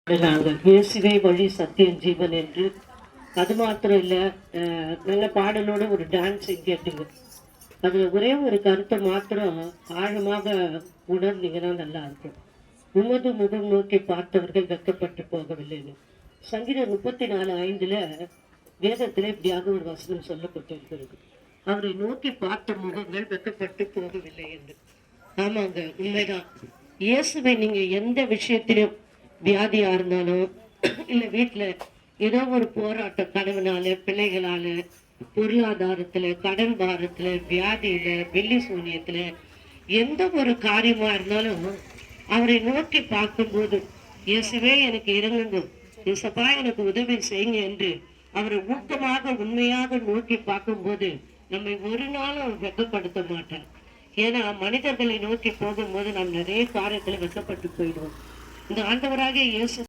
நாங்கள் இயேசுவே வழி சத்தியம் ஜீவன் என்று அது மாத்திரம் இல்லை, நல்ல பாடலோட ஒரு டான்ஸ் கேட்டுங்க. அது ஒரே ஒரு கருத்தை மாத்திரம் ஆழமாக உணர்ந்தீங்கன்னா நல்லா இருக்கும். உமது முகம் நோக்கி பார்த்தவர்கள் வெக்கப்பட்டு போகவில்லைன்னு சங்கீதம் 34:5 வேதத்திலே இப்படியாக ஒரு வசனம் சொல்லப்பட்டிருக்கிறது. அவரை நோக்கி பார்த்த முகங்கள் வெக்கப்பட்டு போகவில்லை என்று. ஆமாங்க, உண்மைதான். இயேசுவை நீங்க எந்த விஷயத்திலும், வியாதியா இருந்தாலும் இல்ல வீட்டுல ஏதோ ஒரு போராட்டம், கணவனால, பிள்ளைகளால, பொருளாதாரத்துல, கடன் பாரத்துல, வியாதியில, வெள்ளி சூனியத்துல, எந்த ஒரு காரியமா இருந்தாலும் அவரை நோக்கி பார்க்கும்போது, இயேசுவே எனக்கு இறங்குங்க, இயேசப்பா எனக்கு உதவி செய்யுங்க என்று அவரை ஊக்கமாக உண்மையாக நோக்கி பார்க்கும்போது நம்மை ஒரு நாளும் வெட்கப்படுத்த மாட்டார். ஏன்னா மனிதர்களை நோக்கி போகும்போது நாம் நிறைய காரியத்துல வெட்கப்பட்டு போயிடுவோம். இந்த ஆண்டவராக இயேசு